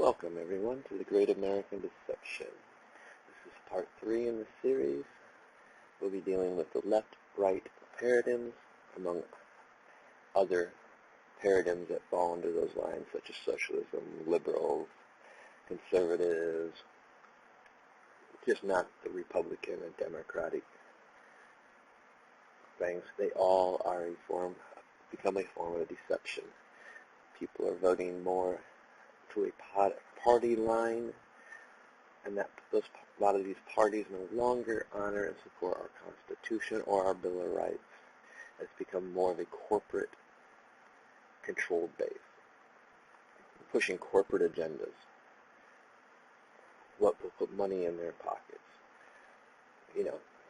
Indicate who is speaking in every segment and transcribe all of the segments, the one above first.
Speaker 1: Welcome everyone to the Great American Deception. This is part 3 in the series. We'll be dealing with the left-right paradigms among other paradigms that fall under those lines, such as socialism, liberals, conservatives, just not the Republican and Democratic things. They all are become a form of deception. People are voting more to a party line, and that a lot of these parties no longer honor and support our Constitution or our Bill of Rights. It's become more of a corporate controlled base, pushing corporate agendas, what will put money in their pockets.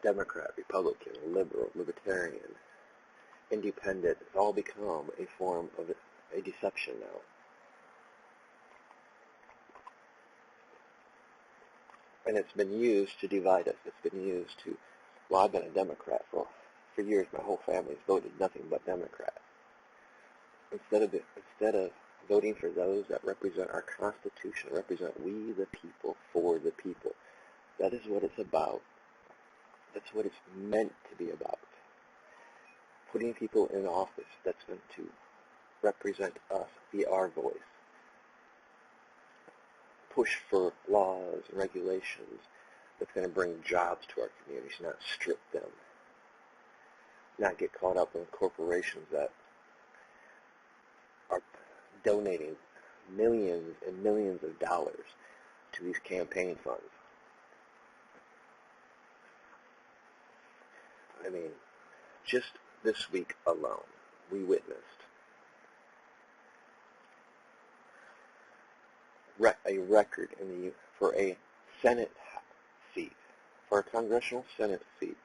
Speaker 1: Democrat, Republican, liberal, libertarian, independent, it's all become a form of a deception now. And it's been used to divide us. It's been used to, well, I've been a Democrat for years. My whole family's voted nothing but Democrat. Instead of voting for those that represent our Constitution, represent we the people for the people. That is what it's about. That's what it's meant to be about. Putting people in office that's meant to represent us, be our voice. Push for laws and regulations that's going to bring jobs to our communities, not strip them. Not get caught up in corporations that are donating millions and millions of dollars to these campaign funds. I mean, just this week alone, we witnessed a record for a Senate seat, for a Congressional Senate seat.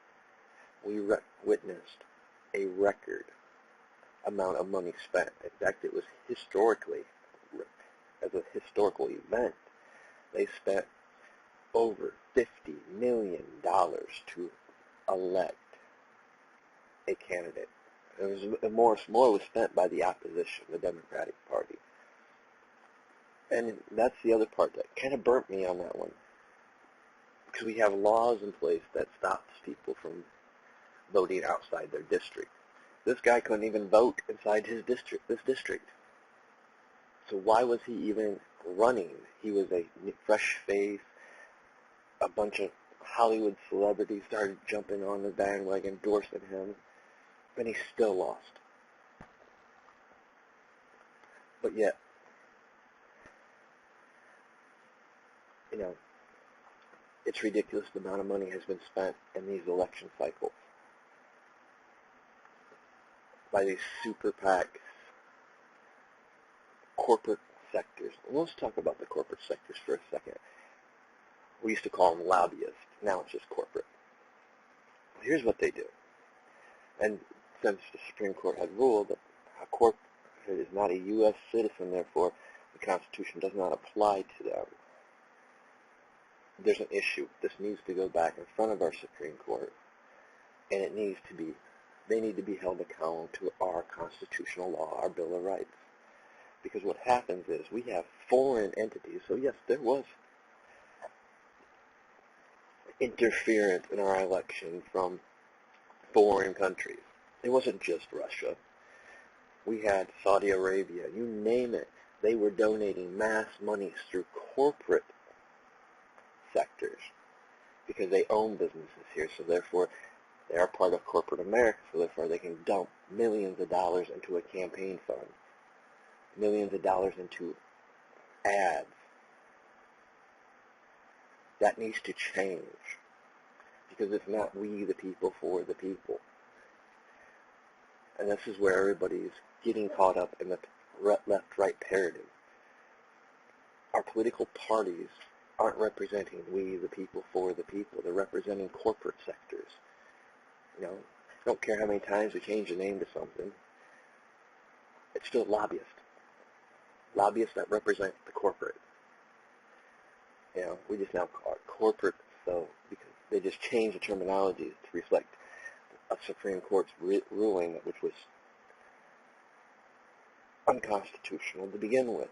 Speaker 1: We witnessed a record amount of money spent. In fact, it was historically, as a historical event, they spent over $50 million to elect a candidate. More was spent by the opposition, the Democratic Party. And that's the other part that kind of burnt me on that one. Because we have laws in place that stops people from voting outside their district. This guy couldn't even vote inside this district. So why was he even running? He was a fresh face. A bunch of Hollywood celebrities started jumping on the bandwagon, endorsing him. And he still lost. But yet, it's ridiculous the amount of money has been spent in these election cycles by these super PACs, corporate sectors. And let's talk about the corporate sectors for a second. We used to call them lobbyists. Now it's just corporate. Here's what they do. And since the Supreme Court had ruled that a corporate is not a U.S. citizen, therefore the Constitution does not apply to them, there's an issue. This needs to go back in front of our Supreme Court, and they need to be held accountable to our constitutional law, our Bill of Rights. Because what happens is we have foreign entities. So yes, there was interference in our election from foreign countries. It wasn't just Russia. We had Saudi Arabia, you name it. They were donating mass monies through corporate sectors because they own businesses here, so therefore they are part of corporate America, so therefore they can dump millions of dollars into a campaign fund, millions of dollars into ads. That needs to change because it's not we the people for the people. And this is where everybody's getting caught up in the left-right paradigm. Our political parties aren't representing we the people for the people. They're representing corporate sectors. I don't care how many times we change the name to something. It's still lobbyists. Lobbyists that represent the corporate. We just now call it corporate, so because they just changed the terminology to reflect a Supreme Court's ruling, which was unconstitutional to begin with.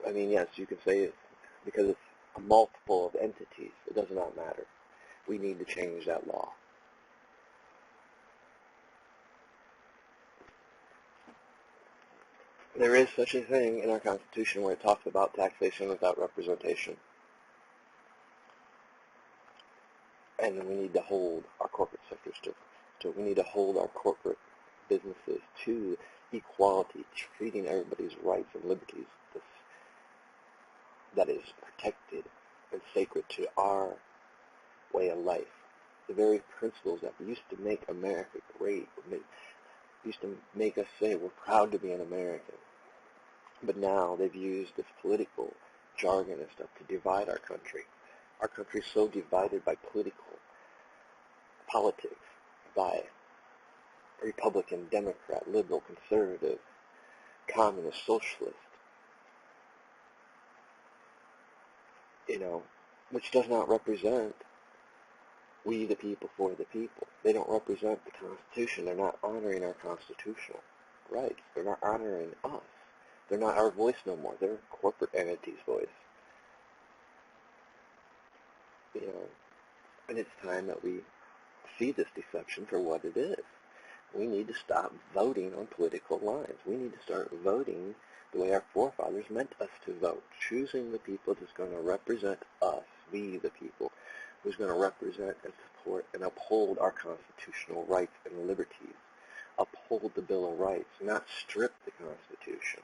Speaker 1: I mean, yes, you can say it because it's a multiple of entities. It does not matter. We need to change that law. There is such a thing in our Constitution where it talks about taxation without representation. And we need to hold our corporate sectors to we need to hold our corporate businesses to equality, treating everybody's rights and liberties that is protected and sacred to our way of life. The very principles that used to make America great, used to make us say we're proud to be an American. But now they've used this political jargon and stuff to divide our country. Our country is so divided by politics, by Republican, Democrat, liberal, conservative, communist, socialist, which does not represent we the people for the people. They don't represent the Constitution. They're not honoring our constitutional rights. They're not honoring us. They're not our voice no more. They're a corporate entity's voice. And it's time that we see this deception for what it is. We need to stop voting on political lines. We need to start voting the way our forefathers meant us to vote, choosing the people that's going to represent us, we the people, who's going to represent and support and uphold our constitutional rights and liberties, uphold the Bill of Rights, not strip the Constitution.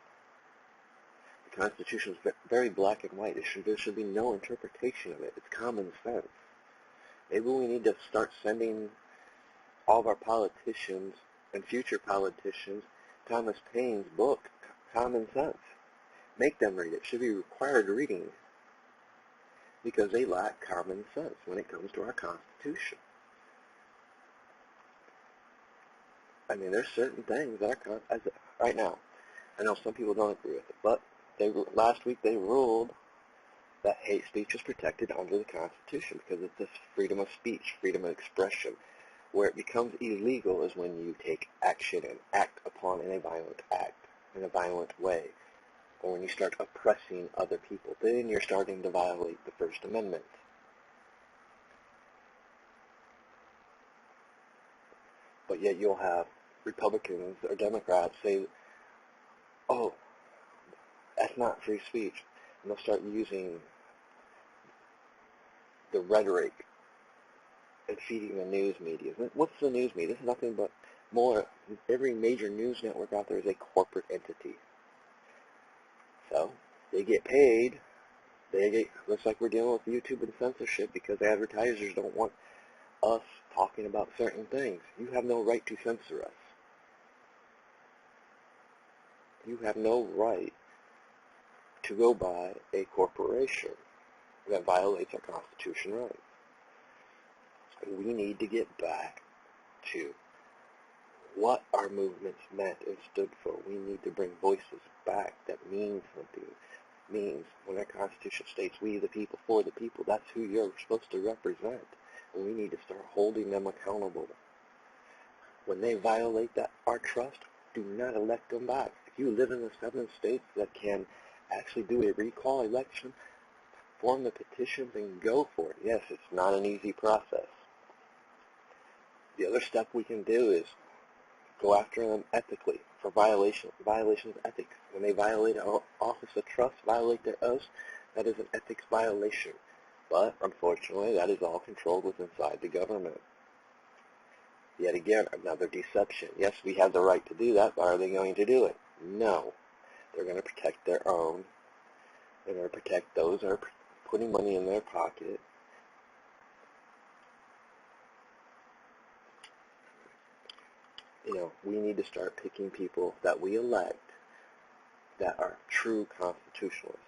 Speaker 1: The Constitution is very black and white. There should be no interpretation of it. It's common sense. Maybe we need to start sending all of our politicians and future politicians Thomas Paine's book, Common Sense. Make them read it. It should be required reading because they lack common sense when it comes to our Constitution. I mean, there's certain things that right now, I know some people don't agree with it, but last week they ruled that hate speech is protected under the Constitution because it's this freedom of speech, freedom of expression. Where it becomes illegal is when you take action and act upon in a violent act, in a violent way, or when you start oppressing other people. Then you're starting to violate the First Amendment. But yet you'll have Republicans or Democrats say, oh, that's not free speech. And they'll start using the rhetoric and feeding the news media. What's the news media? It's nothing but every major news network out there is a corporate entity. So they get paid. Looks like we're dealing with YouTube and censorship because advertisers don't want us talking about certain things. You have no right to censor us. You have no right to go by a corporation that violates our constitutional rights. We need to get back to what our movements meant and stood for. We need to bring voices back that mean something. Means when our Constitution states we the people for the people, that's who you're supposed to represent. And we need to start holding them accountable. When they violate our trust, do not elect them back. If you live in the 7 states that can actually do a recall election, form the petitions and go for it. Yes, it's not an easy process. The other step we can do is go after them ethically for violations of ethics. When they violate an office of trust, violate their oath, that is an ethics violation. But unfortunately, that is all controlled with inside the government. Yet again, another deception. Yes, we have the right to do that, but are they going to do it? No. They're going to protect their own. They're going to protect those that are putting money in their pocket. We need to start picking people that we elect that are true constitutionalists.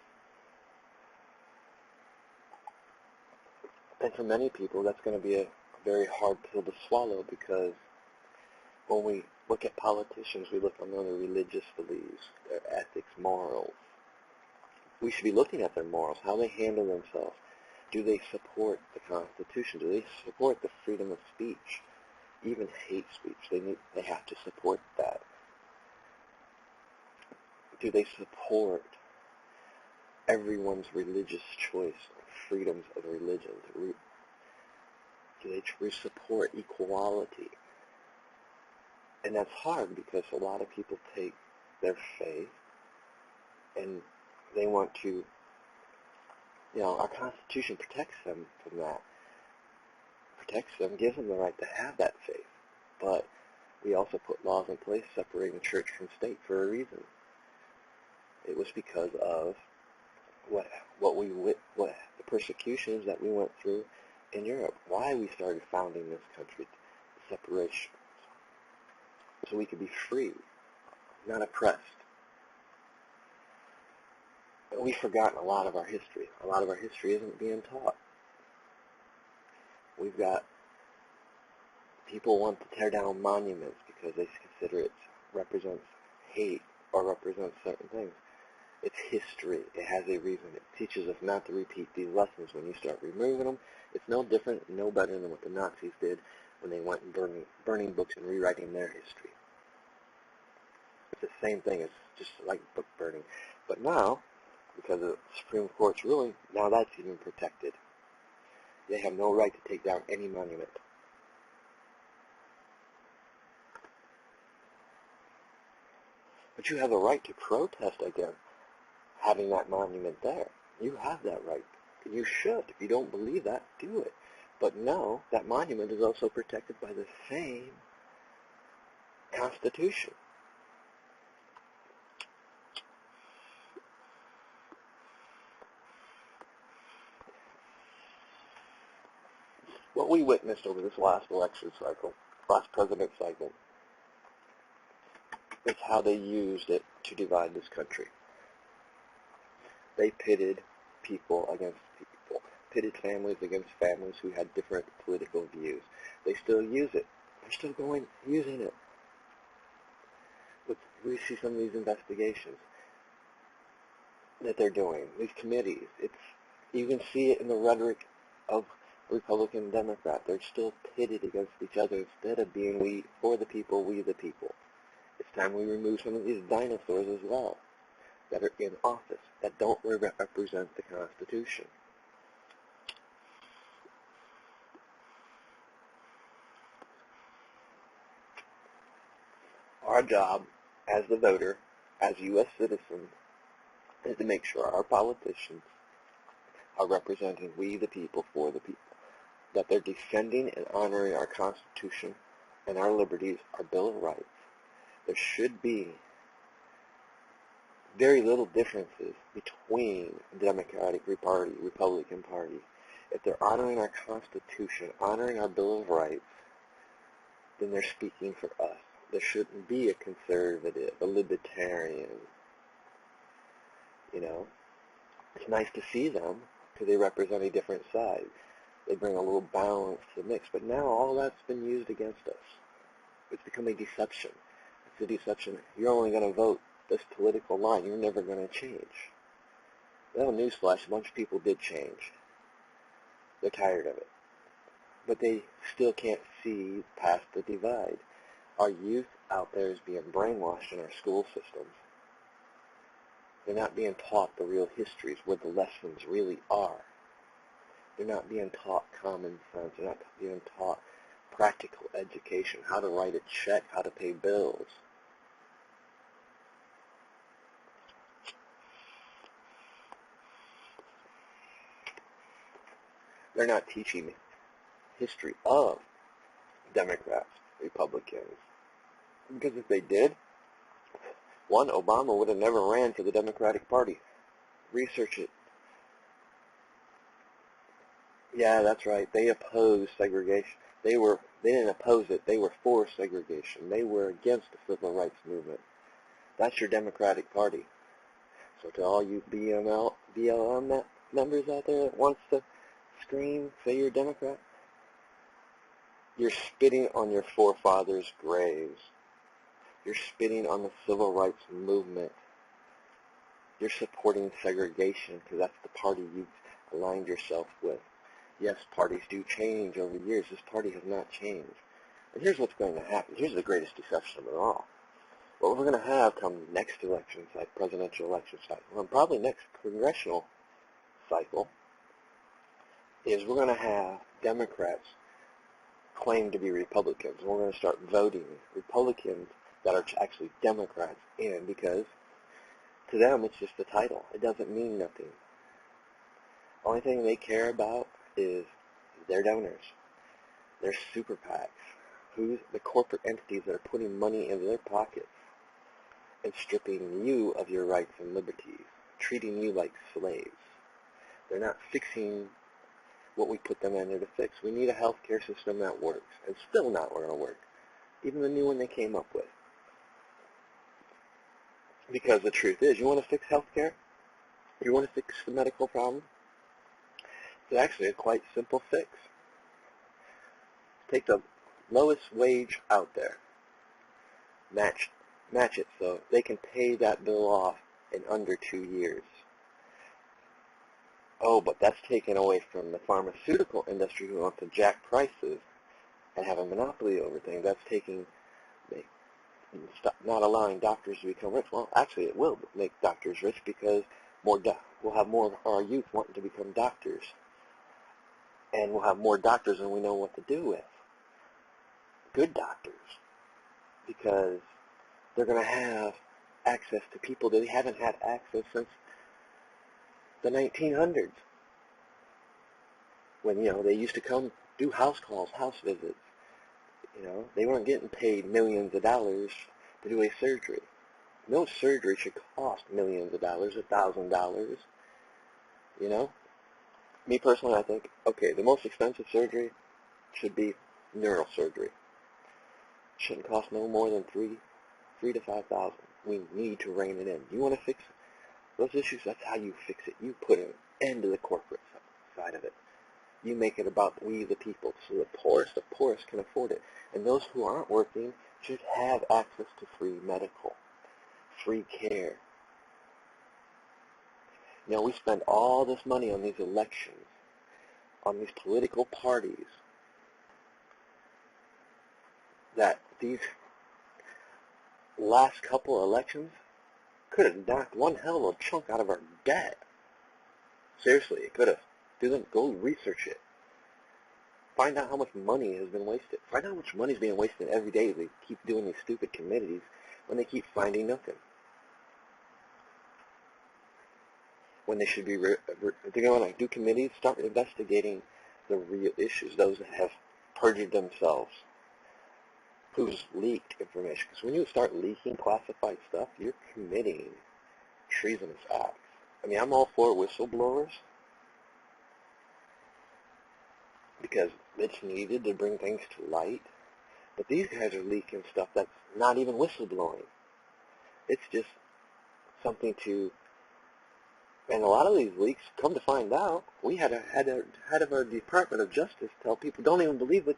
Speaker 1: And for many people, that's going to be a very hard pill to swallow because when we look at politicians, we look on their religious beliefs, their ethics, morals. We should be looking at their morals, how they handle themselves. Do they support the Constitution? Do they support the freedom of speech? Even hate speech, they have to support that. Do they support everyone's religious choice, freedoms of religion. They support equality. And that's hard because a lot of people take their faith and they want to, our Constitution protects them from that. Protects them, gives them the right to have that faith. But we also put laws in place separating church from state for a reason. It was because of what the persecutions that we went through in Europe. Why we started founding this country, separation, so we could be free, not oppressed. And we've forgotten a lot of our history. A lot of our history isn't being taught. We've got people want to tear down monuments because they consider it represents hate or represents certain things. It's history. It has a reason. It teaches us not to repeat these lessons. When you start removing them, it's no different, no better than what the Nazis did when they went and burning books and rewriting their history. It's the same thing. It's just like book burning. But now, because of the Supreme Court's ruling, now that's even protected. They have no right to take down any monument. But you have a right to protest against having that monument there. You have that right. You should. If you don't believe that, do it. But no, that monument is also protected by the same Constitution. What we witnessed over this last election cycle, last president cycle, is how they used it to divide this country. They pitted people against people, pitted families against families who had different political views. They still use it. They're still using it. We see some of these investigations that they're doing, these committees. You can see it in the rhetoric of Republican and Democrat. They're still pitted against each other instead of being we for the people, we the people. It's time we remove some of these dinosaurs as well that are in office that don't represent the Constitution. Our job as the voter, as U.S. citizens, is to make sure our politicians are representing we the people for the people, that they're defending and honoring our Constitution and our liberties, our Bill of Rights. There should be very little differences between the Democratic Party, Republican Party. If they're honoring our Constitution, honoring our Bill of Rights, then they're speaking for us. There shouldn't be a conservative, a libertarian. It's nice to see them because they represent a different side. They bring a little balance to the mix. But now all that's been used against us. It's become a deception. It's a deception. You're only going to vote this political line. You're never going to change. Well, newsflash, a bunch of people did change. They're tired of it. But they still can't see past the divide. Our youth out there is being brainwashed in our school systems. They're not being taught the real histories, where the lessons really are. They're not being taught common sense. They're not being taught practical education, how to write a check, how to pay bills. They're not teaching history of Democrats, Republicans. Because if they did, one, Obama would have never ran for the Democratic Party. Research it. Yeah, that's right. They opposed segregation. They didn't oppose it. They were for segregation. They were against the civil rights movement. That's your Democratic Party. So to all you BLM members out there that wants to scream, say you're a Democrat, you're spitting on your forefathers' graves. You're spitting on the civil rights movement. You're supporting segregation because that's the party you've aligned yourself with. Yes, parties do change over years. This party has not changed. And here's what's going to happen. Here's the greatest deception of it all. What we're going to have come next election cycle, presidential election cycle, and probably next congressional cycle, is we're going to have Democrats claim to be Republicans. We're going to start voting Republicans that are actually Democrats in, because to them it's just a title. It doesn't mean nothing. The only thing they care about is their donors, their super PACs, who's the corporate entities that are putting money into their pockets and stripping you of your rights and liberties, treating you like slaves. They're not fixing what we put them in there to fix. We need a healthcare system that works, and still not going to work, even the new one they came up with. Because the truth is, you want to fix healthcare? You want to fix the medical problem? It's actually a quite simple fix. Take the lowest wage out there, match it so they can pay that bill off in under 2 years. Oh, but that's taken away from the pharmaceutical industry, who wants to jack prices and have a monopoly over things. That's not allowing doctors to become rich. Well, actually, it will make doctors rich, because we'll have more of our youth wanting to become doctors, and we'll have more doctors than we know what to do with. Good doctors, because they're going to have access to people that they haven't had access since the 1900s, when, they used to come do house calls, house visits. They weren't getting paid millions of dollars to do a surgery. No surgery should cost millions of dollars, $1,000. Me personally, I think, okay, the most expensive surgery should be neurosurgery. Shouldn't cost no more than $3,000 to $5,000. We need to rein it in. You want to fix those issues? That's how you fix it. You put an end to the corporate side of it. You make it about we the people, so the poorest can afford it. And those who aren't working should have access to free medical, free care. We spend all this money on these elections, on these political parties, that these last couple of elections could have knocked one hell of a chunk out of our debt. Seriously, it could have. Go research it. Find out how much money has been wasted. Find out how much money is being wasted every day. They keep doing these stupid committees when they keep finding nothing. When they should be, if they're going to do committees, start investigating the real issues, those that have perjured themselves, who's leaked information. Because when you start leaking classified stuff, you're committing treasonous acts. I'm all for whistleblowers, because it's needed to bring things to light. But these guys are leaking stuff that's not even whistleblowing. It's just something to... And a lot of these leaks, come to find out, we had a head of our Department of Justice tell people, don't even believe it.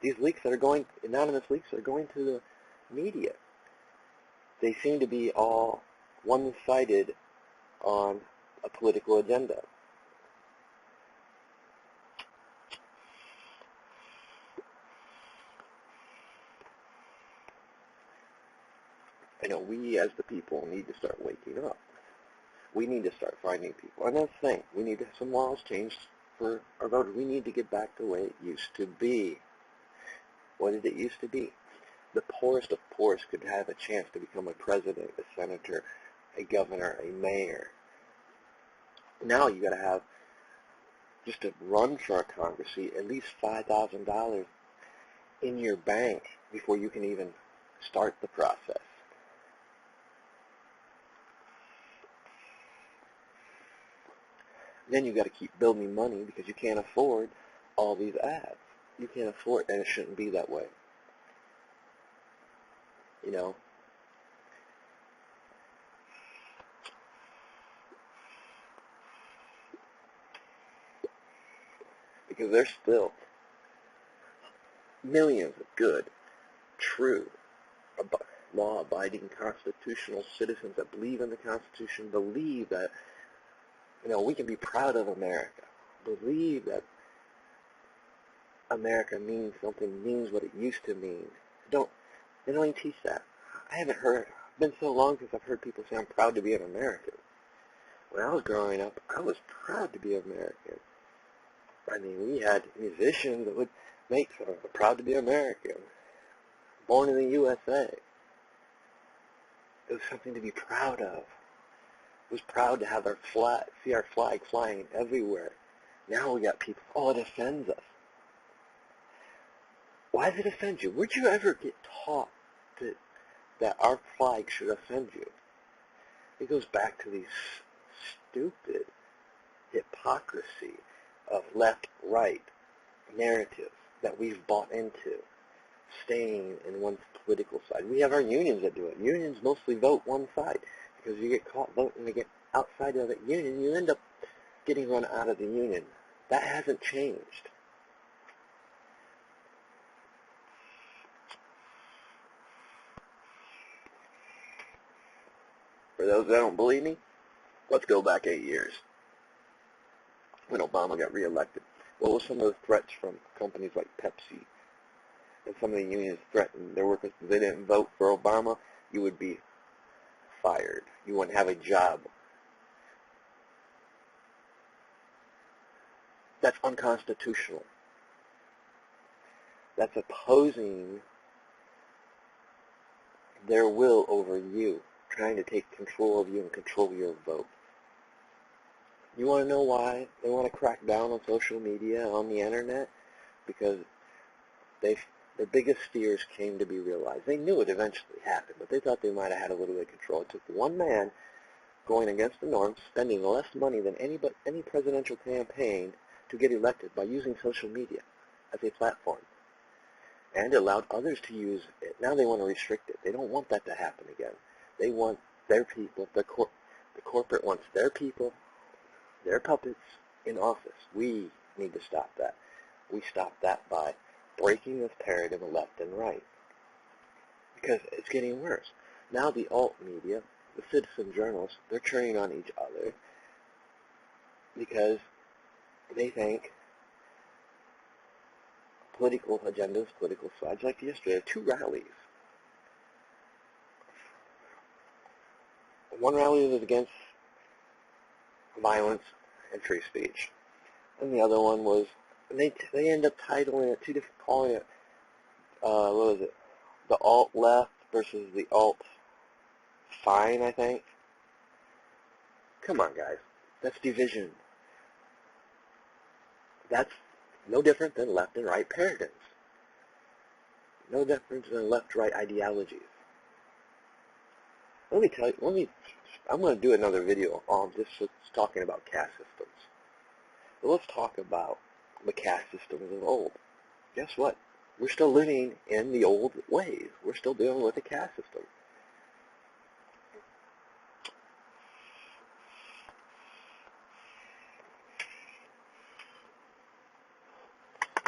Speaker 1: These leaks that are going, anonymous leaks, are going to the media. They seem to be all one-sided on a political agenda. We as the people need to start waking up. We need to start finding people. And that's the thing. We need to have some laws changed for our voters. We need to get back to the way it used to be. What did it used to be? The poorest of poorest could have a chance to become a president, a senator, a governor, a mayor. Now you got to have, just to run for a Congress seat, at least $5,000 in your bank before you can even start the process. Then you got to keep building money, because you can't afford all these ads. You can't afford, and it shouldn't be that way. Because there's still millions of good, true, law-abiding constitutional citizens that believe in the Constitution, believe that, we can be proud of America, believe that America means something, means what it used to mean. They don't even teach that. I haven't heard, it's been so long since I've heard people say I'm proud to be an American. When I was growing up, I was proud to be American. I mean, we had musicians that would make songs, proud to be American, born in the USA. It was something to be proud of. I was proud to have our flag, see our flag flying everywhere. Now we got people, oh, it offends us. Why does it offend you? Where'd you ever get taught that our flag should offend you? It goes back to these stupid hypocrisy of left-right narratives that we've bought into, staying in one political side. We have our unions that do it. Unions mostly vote one side because you get caught voting to get outside of the union, you end up getting run out of the union. That hasn't changed. For those that don't believe me, let's go back 8 years when Obama got reelected. What were some of the threats from companies like Pepsi? And some of the unions threatened their workers if they didn't vote for Obama, you would be fired. You wouldn't have a job. That's unconstitutional. That's opposing their will over you, trying to take control of you and control your vote. You want to know why they want to crack down on social media, on the internet? Because their biggest fears came to be realized. They knew it eventually happened, but they thought they might have had a little bit of control. It took one man going against the norm, spending less money than any presidential campaign to get elected by using social media as a platform. And it allowed others to use it. Now they want to restrict it. They don't want that to happen again. They want their people, the corporate wants their people, their puppets in office. We need to stop that. We stop that by breaking this paradigm of left and right. Because it's getting worse. Now the alt media, the citizen journalists, they're turning on each other because they think political agendas, political sides. Like yesterday, 2 rallies. One rally was against violence and free speech, and the other one was, and they end up titling it 2 different, calling it, what was it, the alt left versus the alt fine, I think. Come on, guys, that's division. That's no different than left and right paradigms. No different than left-right ideologies. Let me tell you, I'm going to do another video on just talking about caste systems. But let's talk about the caste systems of old. Guess what? We're still living in the old ways. We're still dealing with the caste system.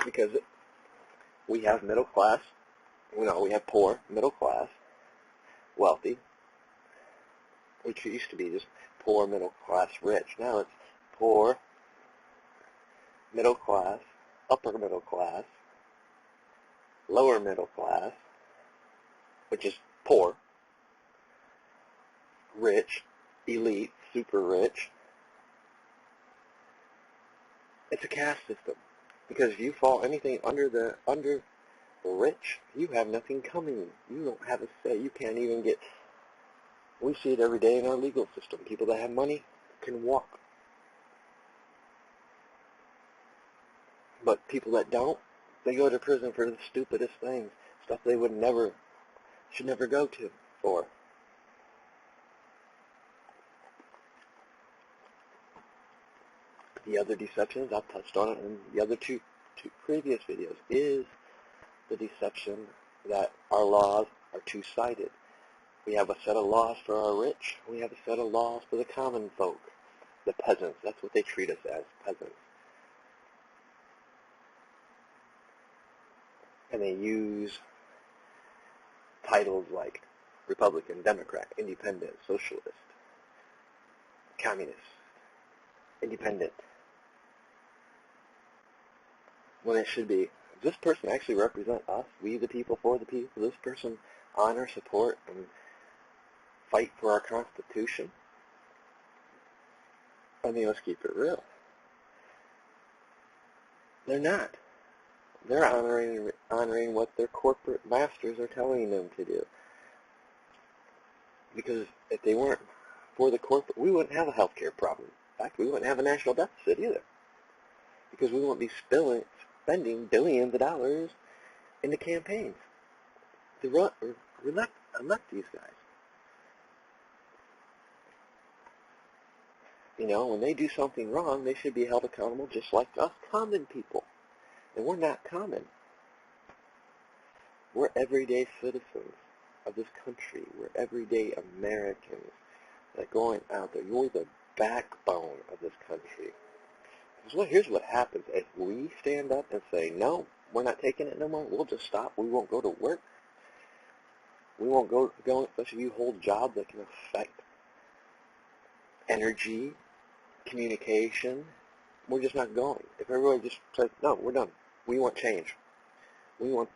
Speaker 1: Because we have middle class, we have poor, middle class, wealthy, which used to be just poor, middle class, rich. Now it's poor, middle class, upper middle class, lower middle class, which is poor, rich, elite, super rich. It's a caste system. Because if you fall anything under the rich, you have nothing coming. You don't have a say. You can't even get. We see it every day in our legal system. People that have money can walk. But people that don't, they go to prison for the stupidest things. Stuff they should never go to for. The other deceptions, I've touched on it in the other two previous videos, is the deception that our laws are two-sided. We have a set of laws for our rich. We have a set of laws for the common folk, the peasants. That's what they treat us as, peasants. And they use titles like Republican, Democrat, Independent, Socialist, Communist, Independent. When it should be, does this person actually represent us? We the people, for the people. This person honor, support, and fight for our Constitution? I mean, let's keep it real. They're not. They're honoring what their corporate masters are telling them to do. Because if they weren't for the corporate, we wouldn't have a healthcare problem. In fact, we wouldn't have a national deficit either. Because we won't be spending billions of dollars into campaigns to elect these guys. You know, when they do something wrong, they should be held accountable just like us common people. And we're not common. We're everyday citizens of this country. We're everyday Americans that are going out there. You're the backbone of this country. Here's what happens. If we stand up and say, no, we're not taking it no more, we'll just stop. We won't go to work. We won't go especially if you hold jobs that can affect energy, communication. We're just not going. If everybody just says, no, we're done. We want change. We want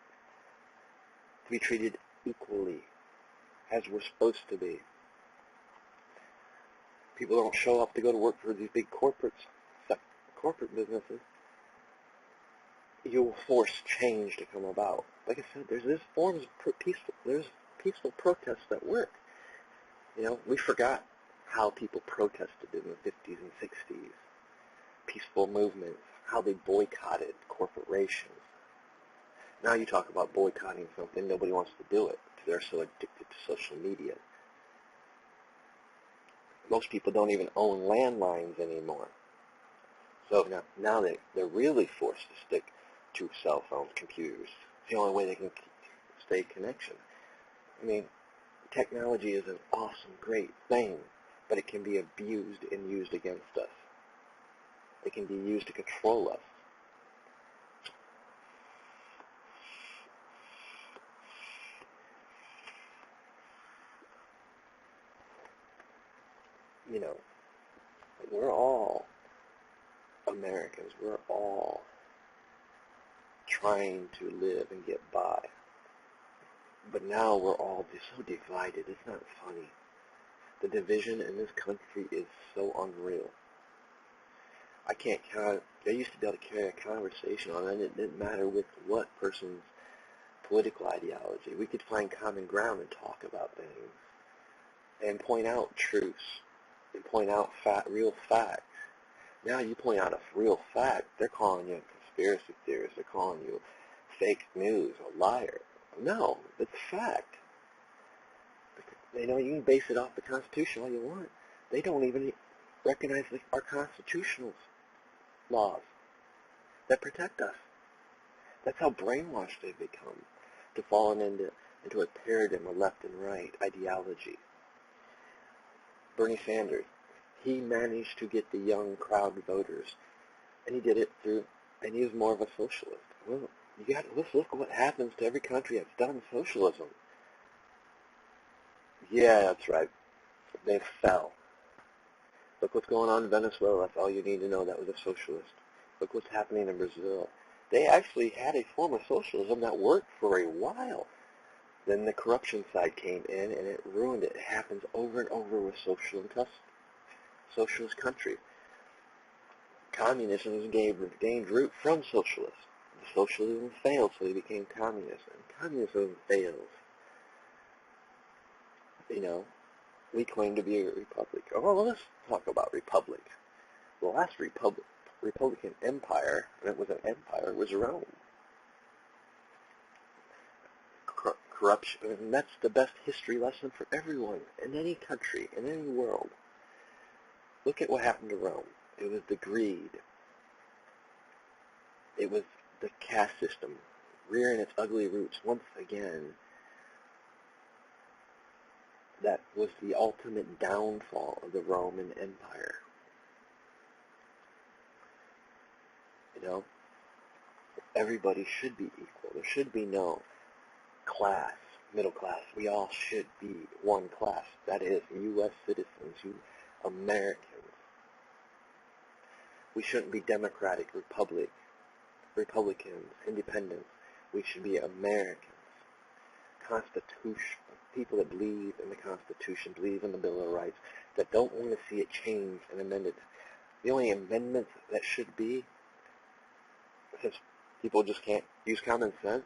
Speaker 1: to be treated equally as we're supposed to be. People don't show up to go to work for these big corporate businesses. You'll force change to come about. Like I said, there's forms of peaceful protests that work. You know, we forgot how people protested in the 50s and 60s. Peaceful movements, how they boycotted corporations. Now you talk about boycotting something, nobody wants to do it because they're so addicted to social media. Most people don't even own landlines anymore. So now they're really forced to stick to cell phones, computers. It's the only way they can stay in connection. I mean, technology is an awesome, great thing, but it can be abused and used against us. It can be used to control us. You know, we're all Americans. We're all trying to live and get by. But now we're all so divided. It's not funny. The division in this country is so unreal. I used to be able to carry a conversation on it, and it didn't matter with what person's political ideology. We could find common ground and talk about things and point out truths and point out real facts. Now you point out a real fact, they're calling you a conspiracy theorist. They're calling you fake news, a liar. No, it's fact. You know, you can base it off the Constitution all you want. They don't even recognize our constitutional laws that protect us. That's how brainwashed they've become, to falling into a paradigm of left and right ideology. Bernie Sanders, he managed to get the young crowd voters, and he did it and he was more of a socialist. Well, let's look at what happens to every country that's done socialism. Yeah, that's right. They fell. Look what's going on in Venezuela. That's all you need to know. That was a socialist. Look what's happening in Brazil. They actually had a form of socialism that worked for a while. Then the corruption side came in, and it ruined it. It happens over and over with socialist countries. Communism gained root from socialists. The socialism failed, so they became communist. And communism fails. You know, we claim to be a republic. Oh, well, let's talk about republic. The last Republican empire, and it was an empire, was Rome. Corruption, and that's the best history lesson for everyone, in any country, in any world. Look at what happened to Rome. It was the greed. It was the caste system, rearing its ugly roots once again. That was the ultimate downfall of the Roman Empire. You know, everybody should be equal. There should be no class, middle class. We all should be one class. That is, U.S. citizens, Americans. We shouldn't be Democratic, Republicans, Independents. We should be Americans. Constitution, people that believe in the Constitution, believe in the Bill of Rights, that don't want to see it changed and amended. The only amendments that should be, since people just can't use common sense,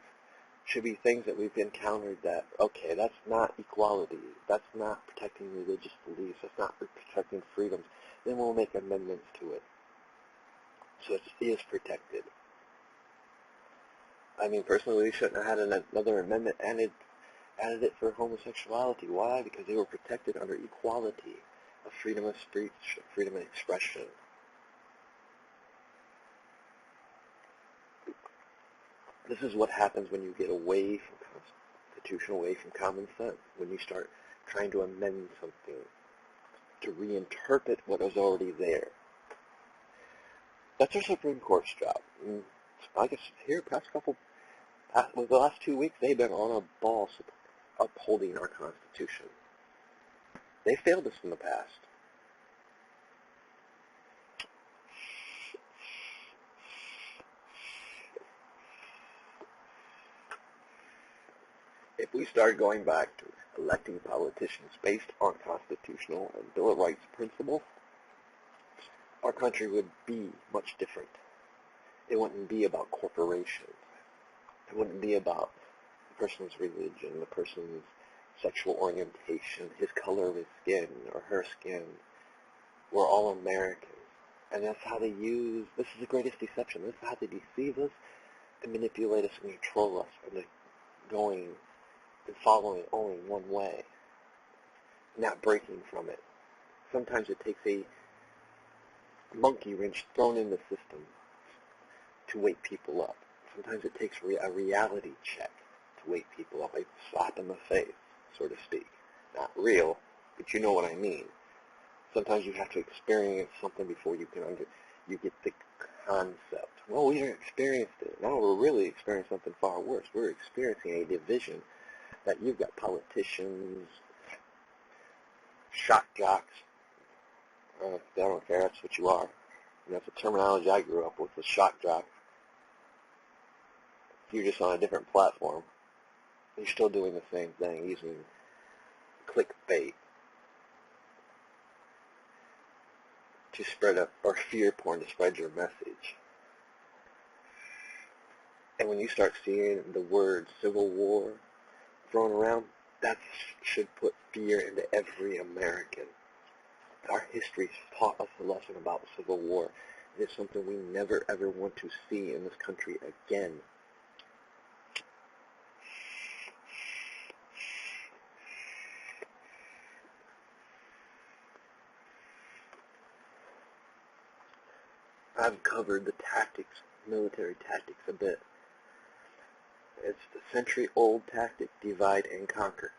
Speaker 1: should be things that we've encountered that, okay, that's not equality, that's not protecting religious beliefs, that's not protecting freedoms. Then we'll make amendments to it so it is protected. I mean, personally, we shouldn't have had another amendment added it for homosexuality. Why? Because they were protected under equality of freedom of speech, freedom of expression. This is what happens when you get away from Constitution, away from common sense, when you start trying to amend something, to reinterpret what was already there. That's our Supreme Court's job. And I guess here, the last 2 weeks, they've been on a ball upholding our Constitution. They failed us in the past. If we start going back to electing politicians based on constitutional and Bill of Rights principles, our country would be much different. It wouldn't be about corporations. It wouldn't be about the person's religion, the person's sexual orientation, his color of his skin or her skin. We're all Americans. And that's how they use, this is the greatest deception. This is how they deceive us and manipulate us and control us. And they're going and following only one way, not breaking from it. Sometimes it takes a monkey wrench thrown in the system to wake people up. Sometimes it takes a reality check to wake people up, a slap in the face, so to speak. Not real, but you know what I mean. Sometimes you have to experience something before you get the concept. Well, we experienced it. Now we're really experiencing something far worse. We're experiencing a division that you've got politicians, shock jocks. I don't care, that's what you are. And that's the terminology I grew up with, was shock jock. You're just on a different platform. You're still doing the same thing, using clickbait to spread or fear porn to spread your message. And when you start seeing the word civil war thrown around, that should put fear into every American. Our history taught us a lesson about civil war. It is something we never ever want to see in this country again. I've covered the tactics, military tactics a bit. It's the century-old tactic, divide and conquer.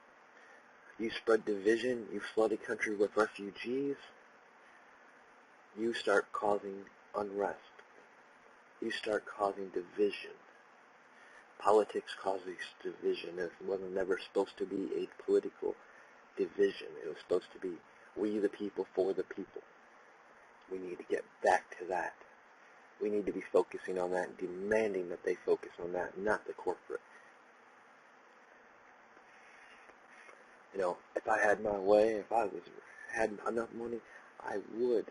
Speaker 1: You spread division, you flood a country with refugees, you start causing unrest. You start causing division. Politics causes division. It was never supposed to be a political division. It was supposed to be we the people for the people. We need to get back to that. We need to be focusing on that and demanding that they focus on that, not the corporate. You know, if I had my way, if I had enough money, I would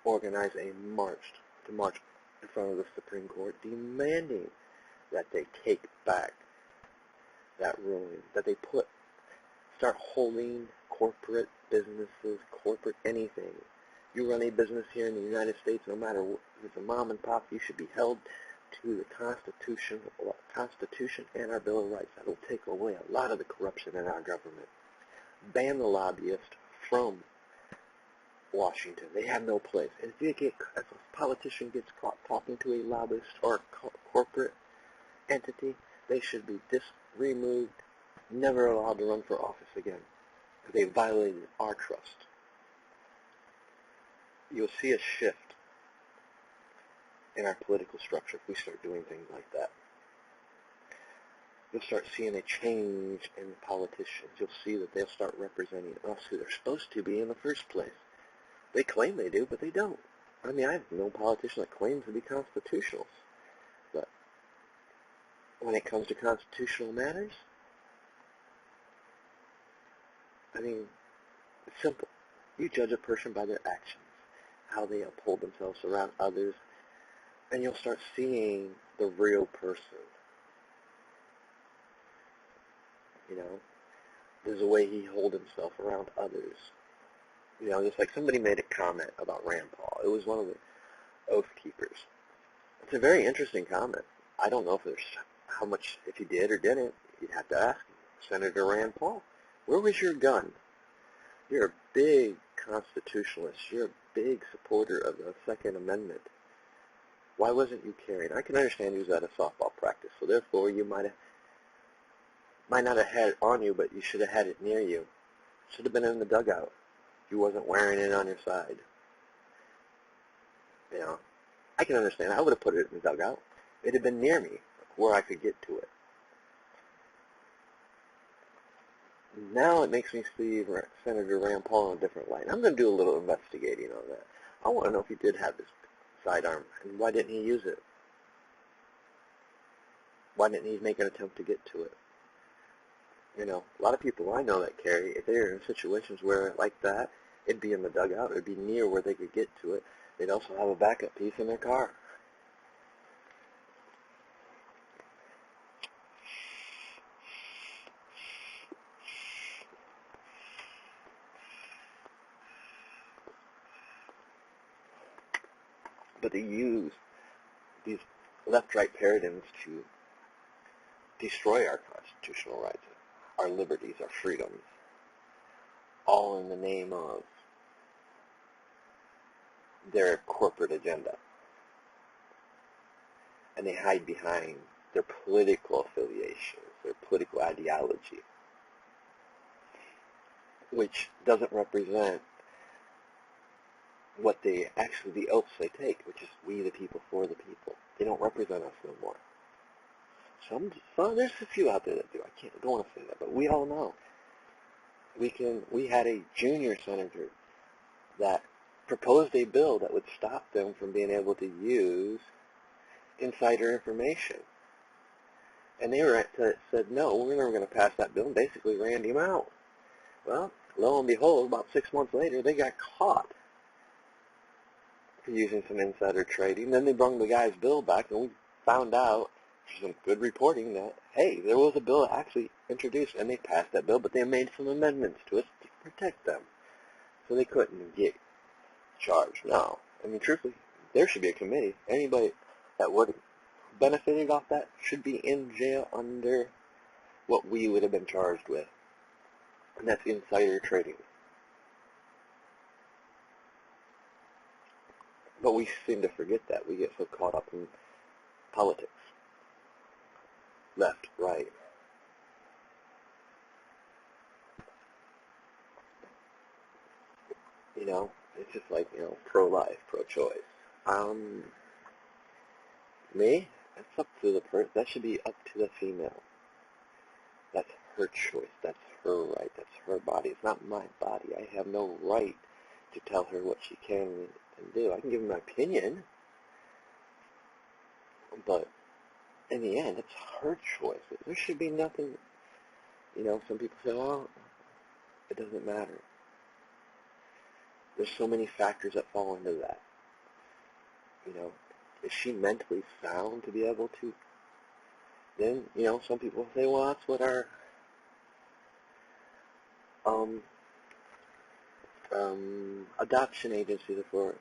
Speaker 1: organize a march to march in front of the Supreme Court demanding that they take back that ruling, that they start holding corporate businesses, corporate anything. You run a business here in the United States, no matter if it's a mom and pop, you should be held to the Constitution and our Bill of Rights. That will take away a lot of the corruption in our government. Ban the lobbyists from Washington. They have no place. And if a politician gets caught talking to a lobbyist or a corporate entity, they should be removed, never allowed to run for office again, because they violated our trust. You'll see a shift in our political structure if we start doing things like that. You'll start seeing a change in politicians. You'll see that they'll start representing us who they're supposed to be in the first place. They claim they do, but they don't. I mean, I have no politician that claims to be constitutional. But when it comes to constitutional matters, I mean, it's simple. You judge a person by their actions, how they uphold themselves around others, and you'll start seeing the real person. You know, there's a way he holds himself around others. You know, just like somebody made a comment about Rand Paul. It was one of the Oath Keepers. It's a very interesting comment. I don't know if there's how much, if he did or didn't, you'd have to ask him. Senator Rand Paul, where was your gun? You're a big constitutionalist. You're a big supporter of the Second Amendment. Why wasn't you carrying? I can understand he was at a softball practice, so therefore you might not have had it on you, but you should have had it near you. Should have been in the dugout. You wasn't wearing it on your side. You know, I can understand. I would have put it in the dugout. It had been near me, where I could get to it. Now it makes me see Senator Rand Paul in a different light. I'm going to do a little investigating on that. I want to know if he did have this sidearm, and why didn't he use it? Why didn't he make an attempt to get to it? You know, a lot of people I know that carry, if they're in situations where like that, it'd be in the dugout, it'd be near where they could get to it. They'd also have a backup piece in their car. But they use these left-right paradigms to destroy our constitutional rights, our liberties, our freedoms, all in the name of their corporate agenda. And they hide behind their political affiliations, their political ideology, which doesn't represent what they actually, the oaths they take, which is we the people for the people. They don't represent us no more. So there's a few out there that do. I don't want to say that, but we all know. We had a junior senator that proposed a bill that would stop them from being able to use insider information. And they said, no, we're never going to pass that bill, and basically ran him out. Well, lo and behold, about 6 months later, they got caught for using some insider trading. Then they brought the guy's bill back, and we found out, through some good reporting, that, hey, there was a bill actually introduced, and they passed that bill, but they made some amendments to it to protect them. So they couldn't get charged. No. I mean, truthfully, there should be a committee. Anybody that would have benefited off that should be in jail under what we would have been charged with. And that's insider trading. But we seem to forget that. We get so caught up in politics. Left, right. You know, it's just like, you know, pro-life, pro-choice. Me? That's up to the person. That should be up to the female. That's her choice. That's her right. That's her body. It's not my body. I have no right to tell her what she can and do. I can give her my opinion, but in the end, it's her choice. There should be nothing, you know, some people say, oh, it doesn't matter. There's so many factors that fall into that. You know, is she mentally sound to be able to? Then, you know, some people say, well, that's what our adoption agencies are for.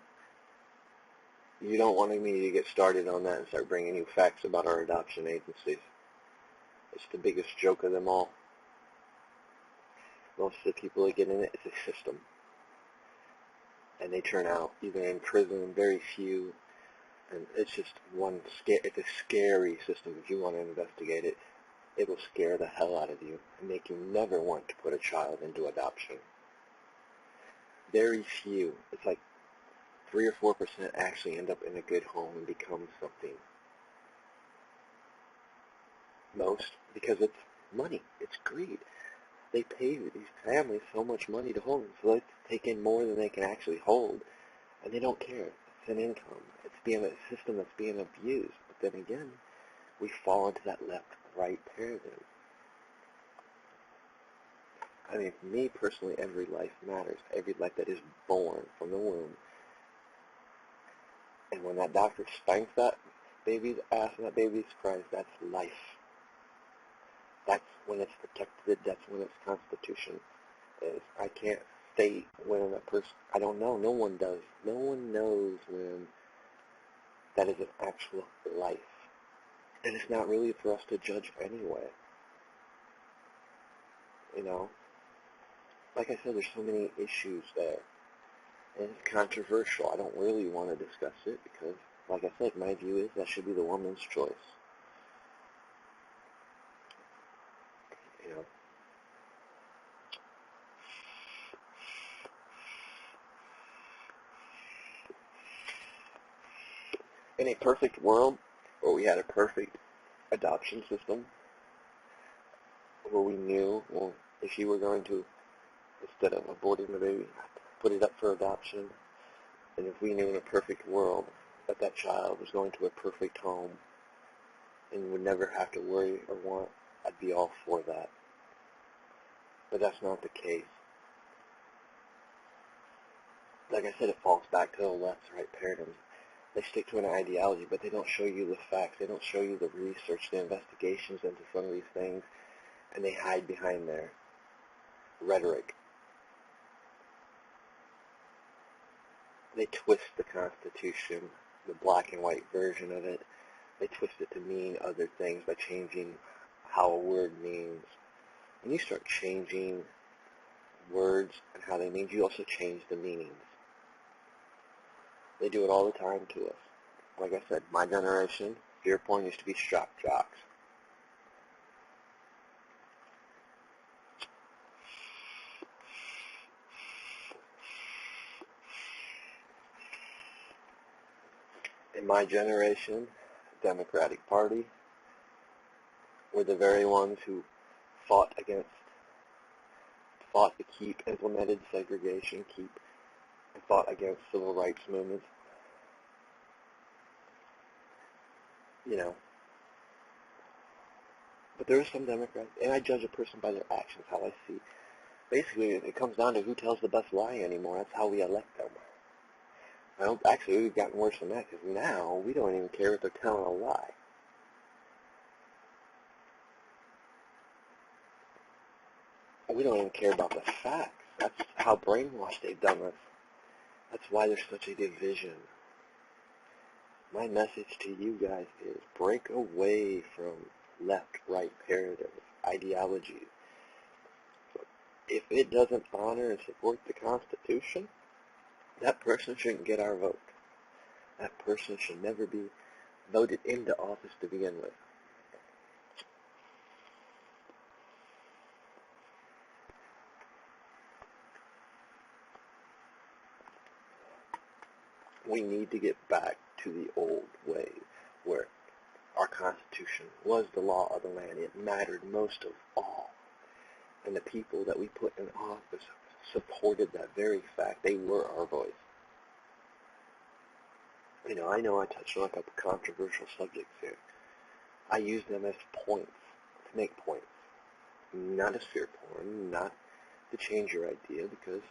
Speaker 1: You don't want me to get started on that and start bringing you facts about our adoption agencies. It's the biggest joke of them all. Most of the people that get in it, it's a system. And they turn out either in prison, very few, and it's just it's a scary system. If you want to investigate it, it will scare the hell out of you and make you never want to put a child into adoption. Very few. It's like 3 or 4% actually end up in a good home and become something. Most, because it's money. It's greed. They pay these families so much money to hold them, so they take in more than they can actually hold, and they don't care. It's an income. It's being a system that's being abused. But then again, we fall into that left-right paradigm. I mean, for me personally, every life matters. Every life that is born from the womb. And when that doctor spanks that baby's ass and that baby's cries, that's life. That's when it's protected. That's when its constitution is. I can't state when a person, I don't know. No one does. No one knows when that is an actual life. And it's not really for us to judge anyway. You know? Like I said, there's so many issues there. And it's controversial. I don't really want to discuss it because, like I said, my view is that should be the woman's choice. You know? In a perfect world, where we had a perfect adoption system, where we knew, well, if you were going to, instead of aborting the baby, put it up for adoption, and if we knew in a perfect world that that child was going to a perfect home and would never have to worry or want, I'd be all for that. But that's not the case. Like I said, it falls back to the left-right paradigm. They stick to an ideology, but they don't show you the facts. They don't show you the research, the investigations into some of these things, and they hide behind their rhetoric. They twist the Constitution, the black and white version of it. They twist it to mean other things by changing how a word means. When you start changing words and how they mean, you also change the meanings. They do it all the time to us. Like I said, my generation, fear porn used to be shock jocks. In my generation, Democratic Party were the very ones who fought to keep implemented segregation, and fought against civil rights movements. You know. But there are some Democrats, and I judge a person by their actions, how I see. Basically, it comes down to who tells the best lie anymore. That's how we elect them. Well, actually, we've gotten worse than that, because now we don't even care if they're telling a lie. We don't even care about the facts. That's how brainwashed they've done us. That's why there's such a division. My message to you guys is break away from left-right paradigms, ideologies. If it doesn't honor and support the Constitution, that person shouldn't get our vote. That person should never be voted into office to begin with. We need to get back to the old way where our Constitution was the law of the land. It mattered most of all. And the people that we put in office supported that very fact. They were our voice. You know I touched on a couple controversial subjects here. I use them as points, to make points. Not as fear porn, not to change your idea, because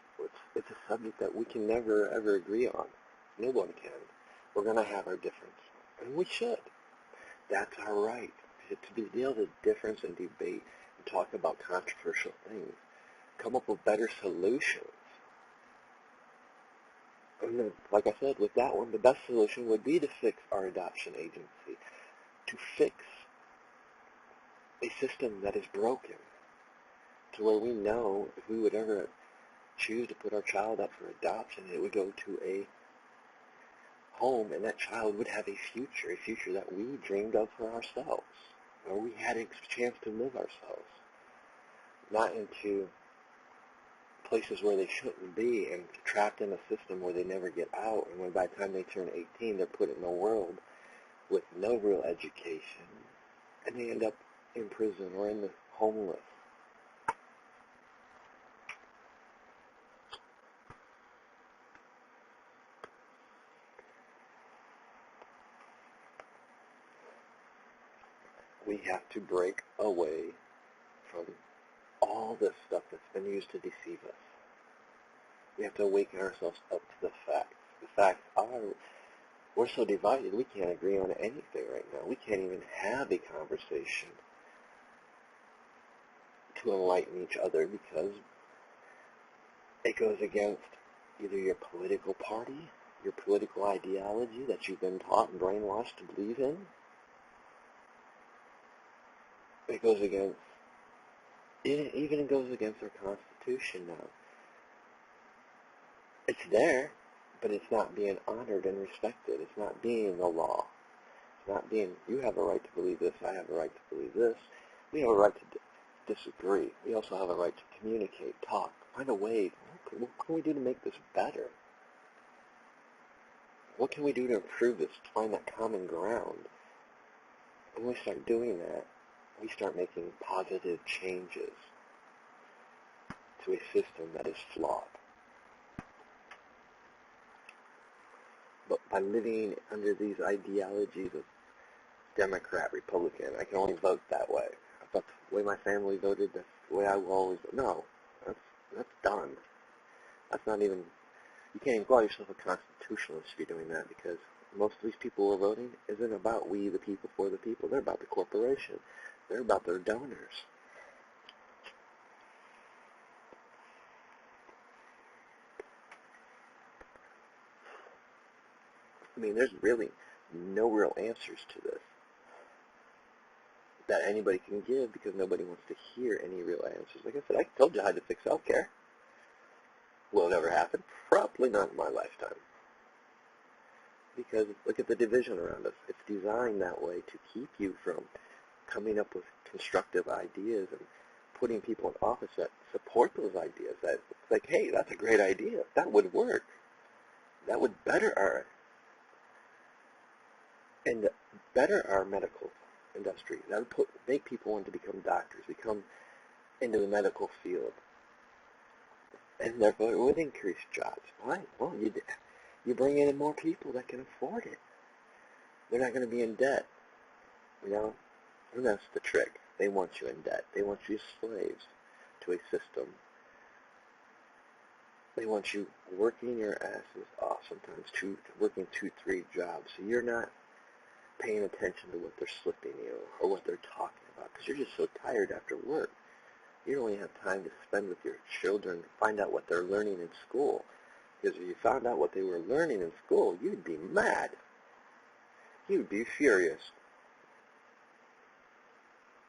Speaker 1: it's a subject that we can never, ever agree on. No one can. We're going to have our difference. And we should. That's our right. To be able to difference and debate and talk about controversial things. Come up with better solutions. And then, like I said, with that one, the best solution would be to fix our adoption agency. To fix a system that is broken. To where we know if we would ever choose to put our child up for adoption, it would go to a home, and that child would have a future that we dreamed of for ourselves, where we had a chance to live ourselves, not into places where they shouldn't be and trapped in a system where they never get out, and when by the time they turn 18, they're put in a world with no real education, and they end up in prison or in the homeless. We have to break away from all this stuff that's been used to deceive us. We have to awaken ourselves up to the facts. The facts are, we're so divided, we can't agree on anything right now. We can't even have a conversation to enlighten each other because it goes against either your political party, your political ideology that you've been taught and brainwashed to believe in. It goes against, even it goes against our Constitution now. It's there, but it's not being honored and respected. It's not being the law. It's not being, you have a right to believe this, I have a right to believe this. We have a right to disagree. We also have a right to communicate, talk, find a way. What can we do to make this better? What can we do to improve this, to find that common ground? When we start doing that, we start making positive changes to a system that is flawed. But by living under these ideologies of Democrat, Republican, I can only vote that way. That's the way my family voted, that's the way I will always vote. No, that's done. That's not even, you can't even call yourself a constitutionalist if you're doing that, because most of these people who are voting isn't about we the people for the people. They're about the corporation. They're about their donors. I mean, there's really no real answers to this that anybody can give because nobody wants to hear any real answers. Like I said, I told you how to fix healthcare. Will it ever happen? Probably not in my lifetime. Because look at the division around us. It's designed that way to keep you from coming up with constructive ideas and putting people in office that support those ideas. That it's like, hey, that's a great idea. That would work. That would better our medical industry. That would make people want to become doctors, become into the medical field. And therefore it would increase jobs. Why? Well, you bring in more people that can afford it. They're not going to be in debt. You know? And that's the trick. They want you in debt. They want you as slaves to a system. They want you working your asses off, sometimes working 2-3 jobs. So you're not paying attention to what they're slipping you or what they're talking about because you're just so tired after work. You don't even have time to spend with your children, find out what they're learning in school. Because if you found out what they were learning in school, you'd be mad. You'd be furious.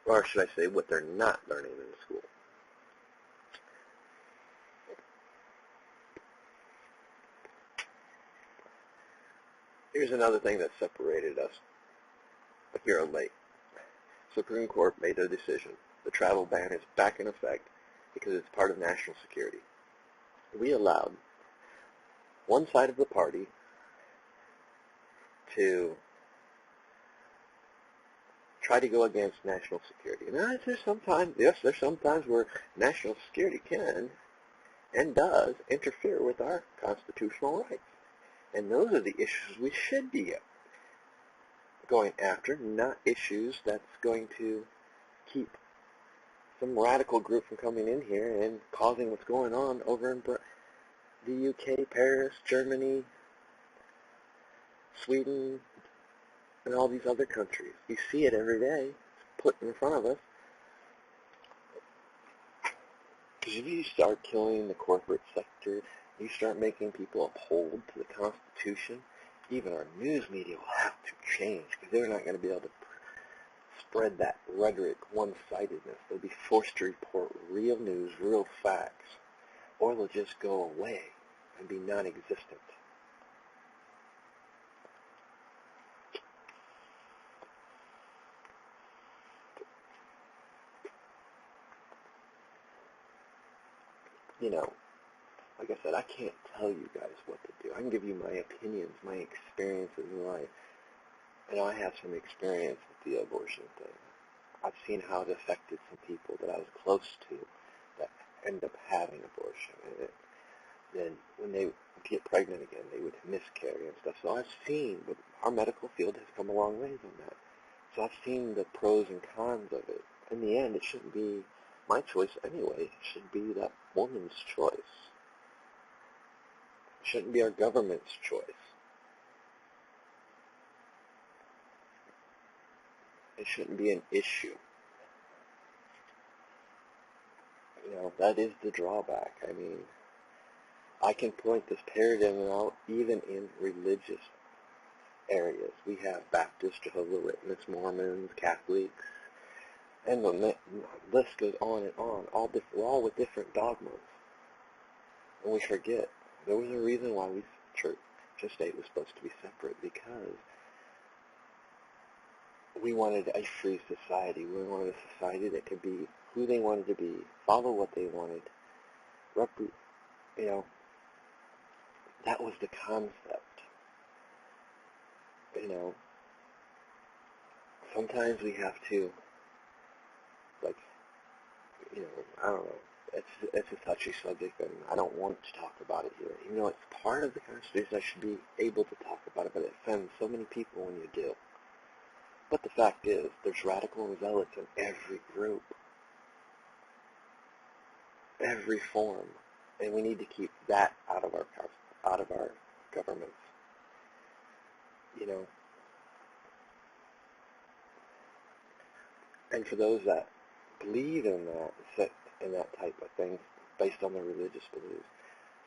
Speaker 1: Or should I say what they're not learning in school. Here's another thing that separated us a year late. Supreme Court made their decision. The travel ban is back in effect because it's part of national security. We allowed one side of the party to try to go against national security. Now, there's sometimes where national security can and does interfere with our constitutional rights. And those are the issues we should be going after, not issues that's going to keep some radical group from coming in here and causing what's going on over in the UK, Paris, Germany, Sweden, and all these other countries. You see it every day. It's put in front of us. Because if you start killing the corporate sector, you start making people uphold to the Constitution, even our news media will have to change because they're not going to be able to spread that rhetoric, one-sidedness. They'll be forced to report real news, real facts, or they'll just go away and be non-existent. You know, like I said, I can't tell you guys what to do. I can give you my opinions, my experiences in life. And I have some experience with the abortion thing. I've seen how it affected some people that I was close to that end up having abortion. And then when they get pregnant again, they would miscarry and stuff. So I've seen, but our medical field has come a long ways on that. So I've seen the pros and cons of it. In the end, it shouldn't be my choice anyway should be that woman's choice. It shouldn't be our government's choice. It shouldn't be an issue. You know, that is the drawback. I mean, I can point this paradigm out even in religious areas. We have Baptists, Jehovah's Witnesses, Mormons, Catholics, and the list goes on and on. We're all with different dogmas. And we forget there was a reason why church and state was supposed to be separate, because we wanted a free society. We wanted a society that could be who they wanted to be, follow what they wanted, you know, that was the concept. You know, sometimes we have to, like, you know, I don't know, it's a touchy subject, and I don't want to talk about it here. Even though it's part of the Constitution, I should be able to talk about it, but it offends so many people when you do. But the fact is, there's radical zealots in every group, every form, and we need to keep that out of our governments. You know, and for those that believe in that type of thing, based on their religious beliefs,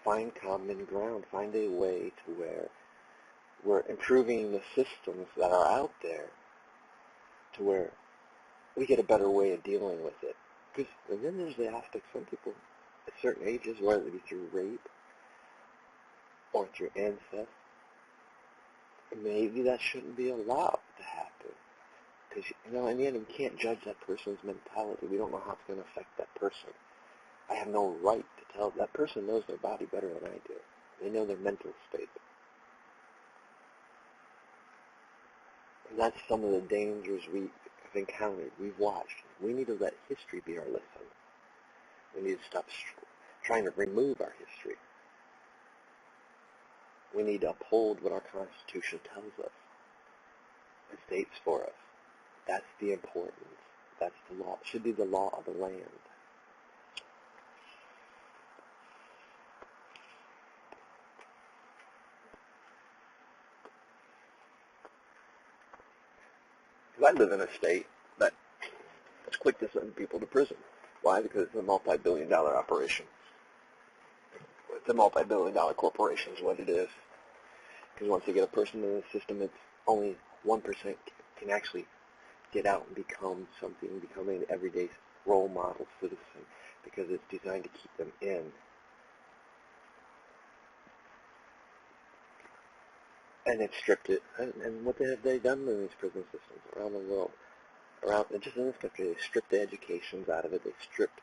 Speaker 1: find common ground, find a way to where we're improving the systems that are out there, to where we get a better way of dealing with it. And then there's the aspect, some people at certain ages, whether it be through rape or through incest, maybe that shouldn't be allowed to happen. Because, you know, in the end, we can't judge that person's mentality. We don't know how it's going to affect that person. I have no right to tell. That person knows their body better than I do. They know their mental state. And that's some of the dangers we have encountered, we've watched. We need to let history be our lesson. We need to stop trying to remove our history. We need to uphold what our Constitution tells us and states for us. That's the importance. That's the law. It should be the law of the land. Because I live in a state that is quick to send people to prison. Why? Because it's a multi-billion-dollar operation. It's a multi-billion-dollar corporation is what it is. Because once you get a person in the system, it's only 1% can actually get out and become something, become an everyday role model citizen, because it's designed to keep them in. And it's stripped it. And what have they done in these prison systems around the world? Just in this country, they stripped the educations out of it. They stripped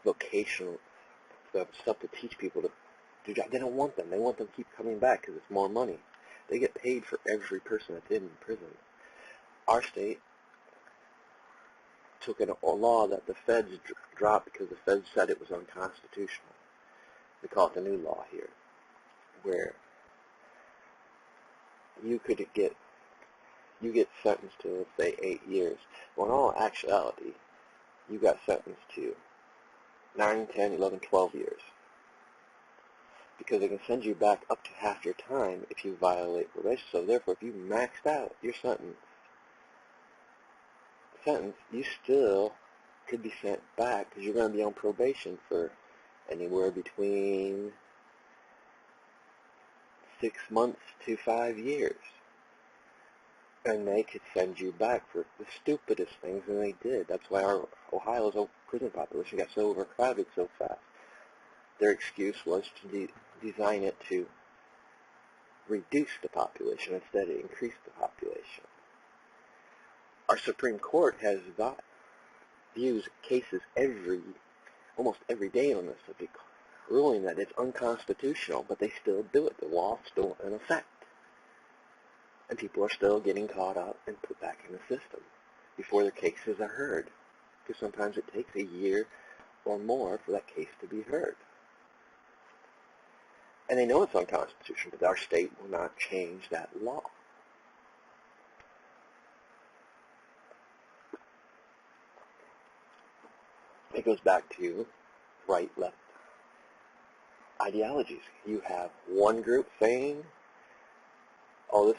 Speaker 1: vocational stuff to teach people to do jobs. They don't want them. They want them to keep coming back because it's more money. They get paid for every person that's in prison. Our state took a law that the feds dropped because the feds said it was unconstitutional. They call it the new law here, where you get sentenced to, let's say, 8 years. Well, in all actuality, you got sentenced to 9, 10, 11, 12 years. Because they can send you back up to half your time if you violate probation. So therefore, if you maxed out your sentence, you still could be sent back because you're going to be on probation for anywhere between 6 months to 5 years. And they could send you back for the stupidest things, and they did. That's why our Ohio's prison population got so overcrowded so fast. Their excuse was to design it to reduce the population instead of increase the population. Our Supreme Court has views cases almost every day on this subject, ruling that it's unconstitutional, but they still do it. The law's still in effect. And people are still getting caught up and put back in the system before their cases are heard. Because sometimes it takes a year or more for that case to be heard. And they know it's unconstitutional, but our state will not change that law. it goes back to right-left ideologies. You have one group saying, oh,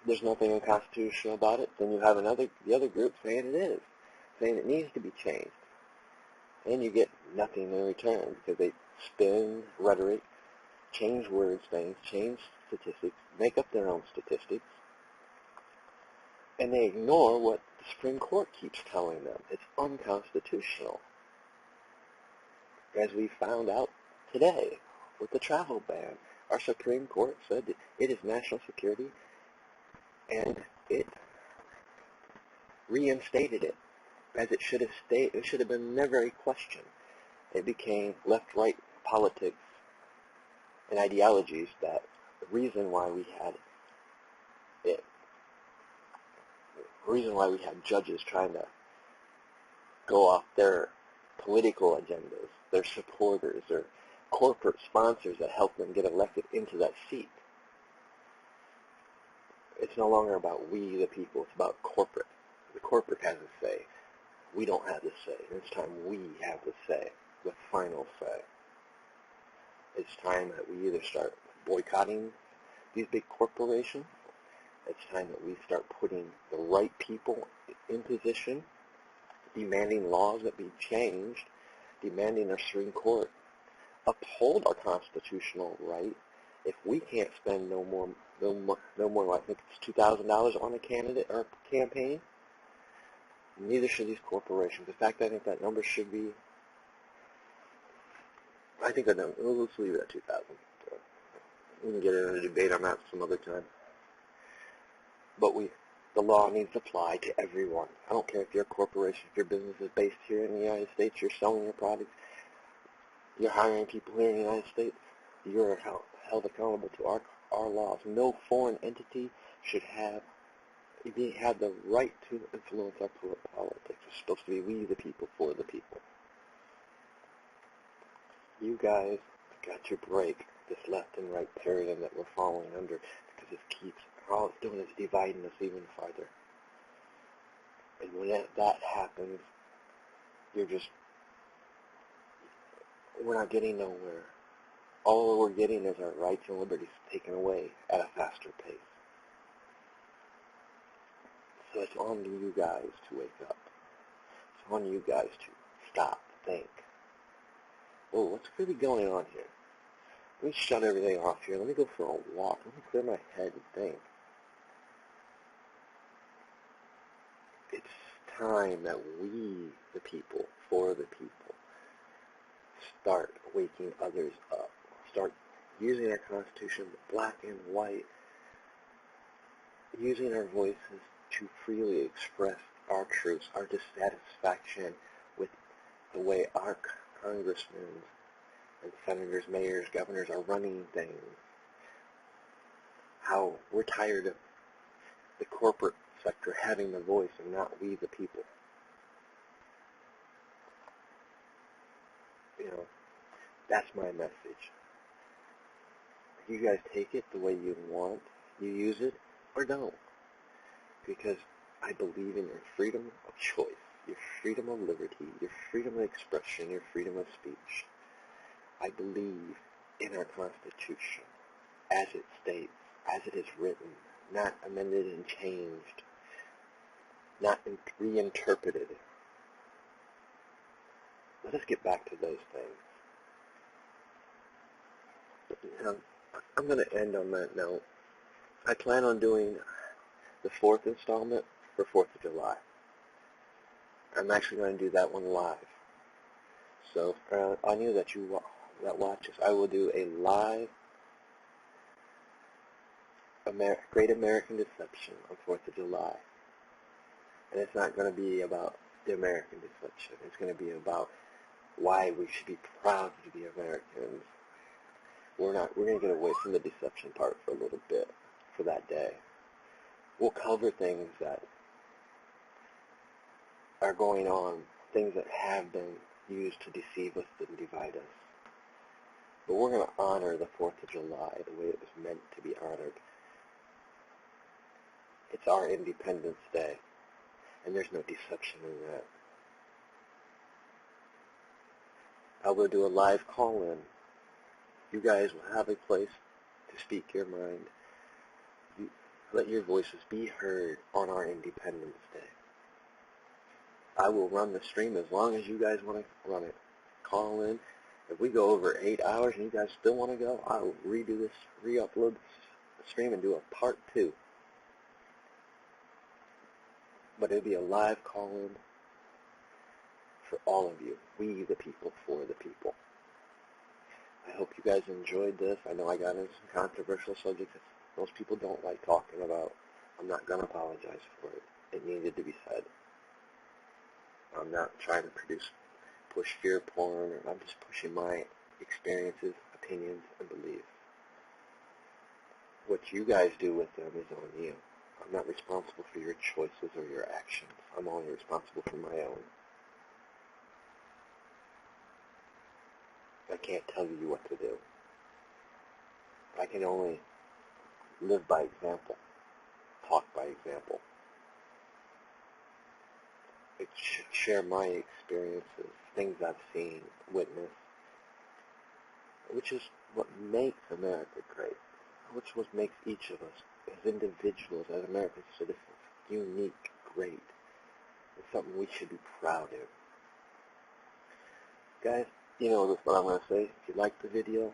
Speaker 1: there's nothing unconstitutional about it. Then you have the other group saying it is, saying it needs to be changed. And you get nothing in return because they spin rhetoric, change words, things, change statistics, make up their own statistics, and they ignore what the Supreme Court keeps telling them. It's unconstitutional. As we found out today with the travel ban, our Supreme Court said that it is national security, and it reinstated it as it should have stayed. It should have been never a question. It became left-right politics and ideologies that the reason why we had it, the reason why we had judges trying to go off their political agendas, their supporters, their corporate sponsors that helped them get elected into that seat. It's no longer about we, the people. It's about corporate. The corporate has a say. We don't have the say. It's time we have the say, the final say. It's time that we either start boycotting these big corporations. It's time that we start putting the right people in position, demanding laws that be changed, demanding our Supreme Court uphold our constitutional right. If we can't spend no more, I think it's $2,000 on a candidate or a campaign, neither should these corporations. In fact, I think that number should be, I think that number, let's leave it at 2,000. We can get into a debate on that some other time. But the law needs to apply to everyone. I don't care if you're a corporation, if your business is based here in the United States, you're selling your products, you're hiring people here in the United States, you're held accountable to our laws. No foreign entity should have the right to influence our politics. It's supposed to be we the people for the people. You guys got to break this left and right paradigm that we're following under, because it keeps, all it's doing is dividing us even farther. And when that happens, we're not getting nowhere. All we're getting is our rights and liberties taken away at a faster pace. So it's on you guys to wake up. It's on you guys to stop, think. Oh, what's really going on here? Let me shut everything off here. Let me go for a walk. Let me clear my head and think. It's time that we, the people, for the people, start waking others up. Start using our Constitution, black and white, using our voices to freely express our truths, our dissatisfaction with the way our congressmen and senators, mayors, governors are running things. How we're tired of the corporate sector having the voice and not we the people. That's my message. You guys take it the way you want. You use it or don't. Because I believe in your freedom of choice, your freedom of liberty, your freedom of expression, your freedom of speech. I believe in our Constitution as it states, as it is written, not amended and changed, not reinterpreted. Let us get back to those things. Now, I'm going to end on that note. I plan on doing the 4th installment for 4th of July. I'm actually going to do that one live. So I knew that you that watches, I will do a live Great American Deception on 4th of July. And it's not going to be about the American deception. It's going to be about why we should be proud to be Americans. We're going to get away from the deception part for a little bit for that day. We'll cover things that are going on, things that have been used to deceive us and divide us. But we're going to honor the 4th of July the way it was meant to be honored. It's our Independence Day, and there's no deception in that. I will do a live call-in. You guys will have a place to speak your mind. Let your voices be heard on our Independence Day. I will run the stream as long as you guys want to run it. Call in. If we go over 8 hours and you guys still want to go, I will re-upload the stream and do a part 2. But it'll be a live call-in for all of you. We the people, for the people. I hope you guys enjoyed this. I know I got into some controversial subjects that most people don't like talking about. I'm not going to apologize for it. It needed to be said. I'm not trying to push fear porn, or I'm just pushing my experiences, opinions, and beliefs. What you guys do with them is on you. I'm not responsible for your choices or your actions. I'm only responsible for my own. I can't tell you what to do. I can only live by example, talk by example. Share my experiences, things I've seen, witnessed, which is what makes America great, which is what makes each of us as individuals, as American citizens, unique, great. It's something we should be proud of. Guys, you know what I'm going to say. If you like the video,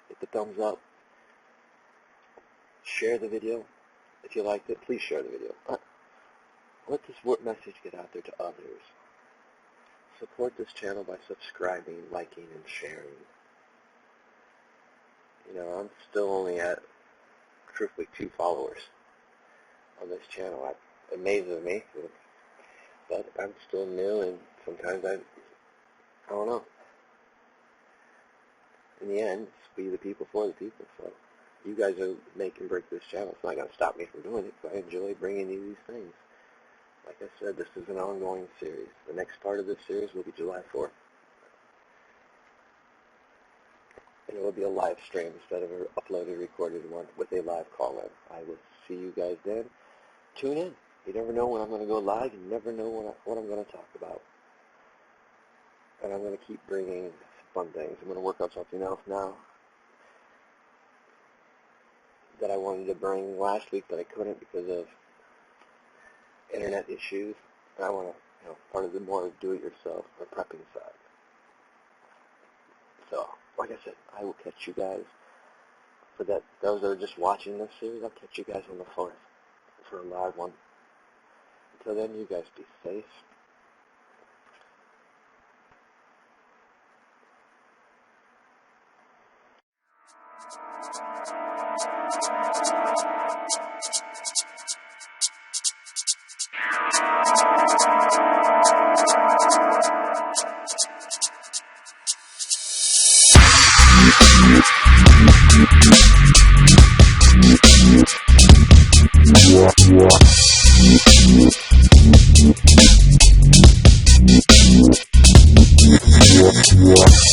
Speaker 1: hit the thumbs up. Share the video. If you liked it, please share the video. Let this message get out there to others. Support this channel by subscribing, liking, and sharing. You know, I'm still only at, truthfully, 2 followers on this channel. It amazes me, but I'm still new, and sometimes I don't know. In the end, it's we the people, for the people. So you guys are make and break this channel. It's not going to stop me from doing it, because I enjoy bringing you these things. Like I said, this is an ongoing series. The next part of this series will be July 4th. And it will be a live stream instead of an uploaded, recorded one with a live call-in. I will see you guys then. Tune in. You never know when I'm going to go live. You never know what I'm going to talk about. And I'm going to keep bringing fun things. I'm going to work on something else now that I wanted to bring last week, but I couldn't because of internet issues. And I want to, part of the more do-it-yourself or prepping side. So, like I said, I will catch you guys for that. Those that are just watching this series, I'll catch you guys on the 4th for a live one. Until then, you guys be safe. What?